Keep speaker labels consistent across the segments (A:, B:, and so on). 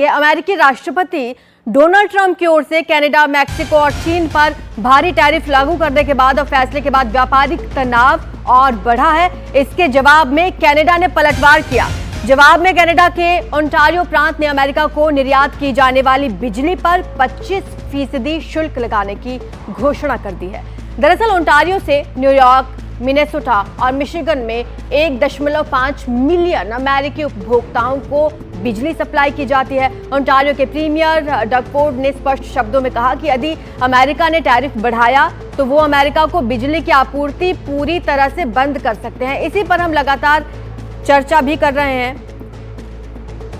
A: अमेरिकी राष्ट्रपति Donald Trump की ओर से कनाडा, मैक्सिको और चीन पर भारी टैरिफ लागू करने के बाद और फैसले के बाद व्यापारिक तनाव और बढ़ा है। इसके जवाब में कनाडा ने पलटवार किया। जवाब में कनाडा के ओंटारियो प्रांत ने अमेरिका को निर्यात की जाने वाली बिजली पर 25% शुल्क लगाने की घोषणा कर दी है। दरअसल ओंटारियो से न्यूयॉर्क, मिनेसोटा और मिशिगन में 1.5 मिलियन अमेरिकी उपभोक्ताओं को बिजली सप्लाई की जाती है। ओंटारियो के प्रीमियर डग फोर्ड ने स्पष्ट शब्दों में कहा कि यदि अमेरिका ने टैरिफ बढ़ाया तो वो अमेरिका को बिजली की आपूर्ति पूरी तरह से बंद कर सकते हैं। इसी पर हम लगातार चर्चा भी कर रहे हैं।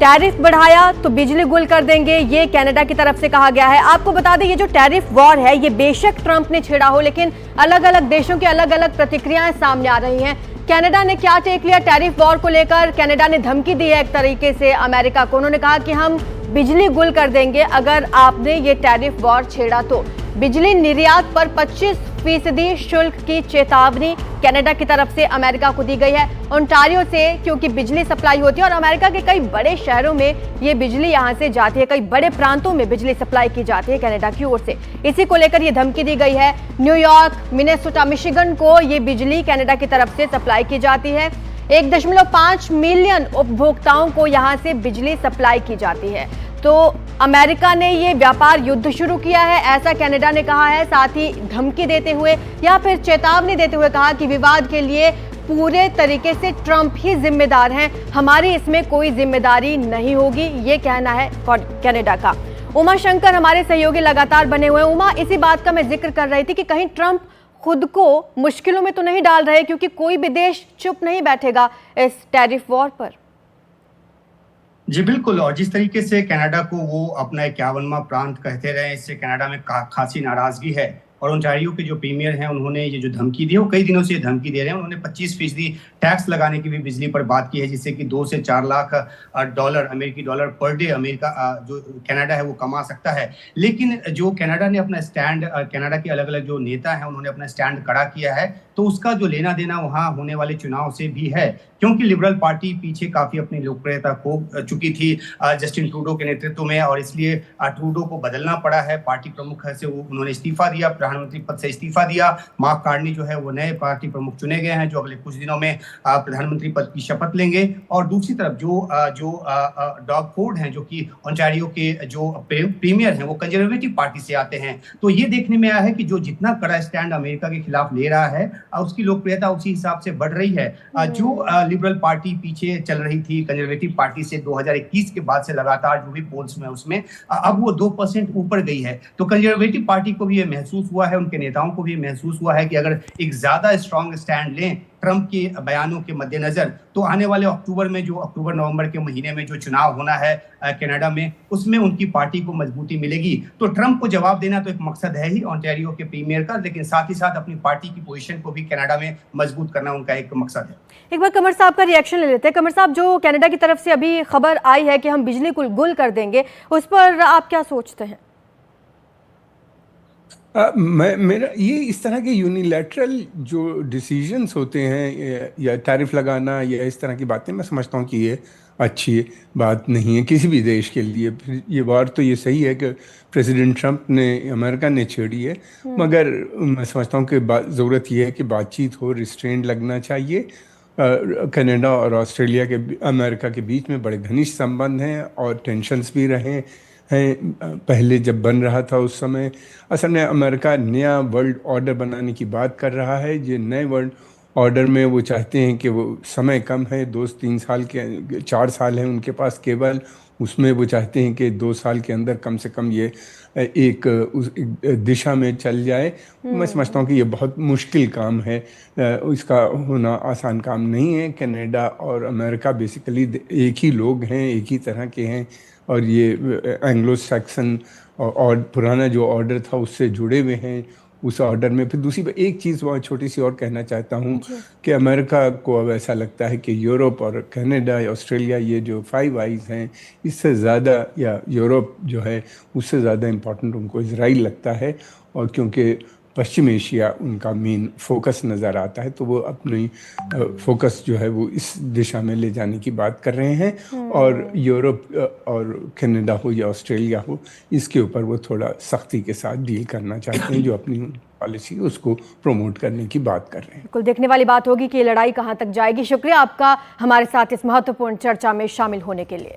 A: टैरिफ बढ़ाया तो बिजली गुल कर देंगे, ये कनाडा की तरफ से कहा गया है। आपको बता दें, ये जो टैरिफ वॉर है ये बेशक ट्रंप ने छेड़ा हो, लेकिन अलग अलग देशों की अलग अलग प्रतिक्रियाएं सामने आ रही हैं। कनाडा ने क्या टेक लिया टैरिफ वॉर को लेकर? कनाडा ने धमकी दी है एक तरीके से अमेरिका को। उन्होंने कहा कि हम बिजली गुल कर देंगे अगर आपने ये टैरिफ वॉर छेड़ा तो। बिजली निर्यात पर 25% शुल्क की चेतावनी कनाडा की तरफ से अमेरिका को दी गई है। ओंटारियो से क्योंकि बिजली सप्लाई होती है और अमेरिका के कई बड़े शहरों में ये बिजली यहां से जाती है, कई बड़े प्रांतों में बिजली सप्लाई की जाती है कनाडा की ओर से। इसी को लेकर ये धमकी दी गई है। न्यूयॉर्क, मिनेसोटा, मिशिगन को ये बिजली कनाडा की तरफ से सप्लाई की जाती है। 1.5 मिलियन उपभोक्ताओं को यहां से बिजली सप्लाई की जाती है। तो अमेरिका ने ये व्यापार युद्ध शुरू किया है, ऐसा कनाडा ने कहा है। साथ ही धमकी देते हुए या फिर चेतावनी देते हुए कहा कि विवाद के लिए पूरे तरीके से ट्रंप ही जिम्मेदार हैं, हमारी इसमें कोई जिम्मेदारी नहीं होगी, ये कहना है कनाडा का। उमा शंकर हमारे सहयोगी लगातार बने हुए हैं। उमा, इसी बात का मैं जिक्र कर रही थी कि कहीं ट्रंप खुद को मुश्किलों में तो नहीं डाल रहे, क्योंकि कोई भी देश चुप नहीं बैठेगा इस टैरिफ वॉर पर।
B: जी बिल्कुल, और जिस तरीके से कनाडा को वो अपना 51वां प्रांत कहते रहे, इससे कनाडा में खासी नाराजगी है। और ओंटारियो के जो प्रीमियर हैं उन्होंने ये जो धमकी दी, वो कई दिनों से ये धमकी दे रहे हैं। उन्होंने 25% टैक्स लगाने की भी बिजली पर बात की है, जिससे कि 2 से 4 लाख डॉलर, अमेरिकी डॉलर पर डे अमेरिका जो कनाडा है वो कमा सकता है। लेकिन जो कनाडा ने अपना स्टैंड, कनाडा के अलग अलग जो नेता हैं उन्होंने अपना स्टैंड कड़ा किया है, तो उसका जो लेना देना वहां होने वाले चुनाव से भी है, क्योंकि लिबरल पार्टी पीछे काफी अपनी लोकप्रियता खो चुकी थी जस्टिन ट्रूडो के नेतृत्व में, और इसलिए ट्रूडो को बदलना पड़ा है। पार्टी प्रमुख से उन्होंने इस्तीफा दिया, प्रधानमंत्री पद से इस्तीफा दिया। मार्क कार्नी जो है वो नए पार्टी प्रमुख चुने गए हैं, जो अगले कुछ दिनों में प्रधानमंत्री पद की शपथ लेंगे। और दूसरी तरफ जो डग फोर्ड हैं, जो कि ओंटारियो के जो प्रीमियर हैं, वो कंजर्वेटिव पार्टी से आते हैं। तो ये देखने में आया है कि जो जितना कड़ा स्टैंड अमेरिका के खिलाफ ले रहा है, उसकी लोकप्रियता उसी हिसाब से बढ़ रही है। जो लिबरल पार्टी पीछे चल रही थी कंजर्वेटिव पार्टी से 2021 के बाद से लगातार जो भी पोल्स में उसमें अब वो 2% ऊपर गई है। तो कंजर्वेटिव पार्टी को भी ये महसूस हुआ है, उनके नेताओं को भी महसूस हुआ है कि अगर एक ज्यादा स्ट्रांग स्टैंड लें ट्रंप के बयानों के मद्देनजर, तो आने वाले अक्टूबर नवंबर के महीने में जो चुनाव होना है कनाडा में, उसमें उनकी पार्टी को मजबूती मिलेगी। तो ट्रंप को जवाब देना तो एक मकसद है ही ओंटारियो के प्रीमियर का, लेकिन साथ ही साथ अपनी पार्टी की पोजीशन को भी कनाडा में मजबूत करना उनका एक मकसद है।
A: एक बार कमर साहब का रिएक्शन ले लेते हैं। कमर साहब, जो कनाडा की तरफ से अभी खबर आई है कि हम बिजली को गुल कर देंगे, उस पर आप क्या सोचते हैं?
C: मेरा ये इस तरह के यूनिलैटरल जो डिसीजंस होते हैं या टैरिफ लगाना या इस तरह की बातें, मैं समझता हूँ कि ये अच्छी बात नहीं है किसी भी देश के लिए। ये बात तो ये सही है कि प्रेसिडेंट ट्रंप ने, अमेरिका ने छेड़ी है, मगर मैं समझता हूँ कि ज़रूरत ये है कि बातचीत हो, रिस्ट्रेंट लगना चाहिए। कनाडा और ऑस्ट्रेलिया के, अमेरिका के बीच में बड़े घनिष्ठ संबंध हैं और टेंशन्स भी रहे हैं। पहले जब बन रहा था उस समय असल में अमेरिका नया वर्ल्ड ऑर्डर बनाने की बात कर रहा है। ये नए वर्ल्ड ऑर्डर में वो चाहते हैं कि वो समय कम है, 2-3 साल के 4 साल हैं उनके पास केवल, उसमें वो चाहते हैं कि 2 साल के अंदर कम से कम ये एक दिशा में चल जाए। मैं समझता हूँ कि ये बहुत मुश्किल काम है, इसका होना आसान काम नहीं है। कनाडा और अमेरिका बेसिकली एक ही लोग हैं, एक ही तरह के हैं, और ये एंग्लो सैक्सन और पुराना जो ऑर्डर था उससे जुड़े हुए हैं। उस ऑर्डर में फिर दूसरी एक चीज़ बहुत छोटी सी और कहना चाहता हूँ कि अमेरिका को अब ऐसा लगता है कि यूरोप और कनाडा या ऑस्ट्रेलिया, ये जो 5 आइज़ हैं, इससे ज़्यादा, या यूरोप जो है उससे ज़्यादा इम्पोर्टेंट उनको इजराइल लगता है। और क्योंकि पश्चिम एशिया उनका मेन फोकस नज़र आता है, तो वो अपनी फोकस जो है वो इस दिशा में ले जाने की बात कर रहे हैं। और यूरोप और कनाडा हो या ऑस्ट्रेलिया हो, इसके ऊपर वो थोड़ा सख्ती के साथ डील करना चाहते हैं, जो अपनी पॉलिसी उसको प्रमोट करने की बात कर रहे हैं।
A: बिल्कुल देखने वाली बात होगी कि ये लड़ाई कहां तक जाएगी। शुक्रिया आपका हमारे साथ इस महत्वपूर्ण चर्चा में शामिल होने के लिए।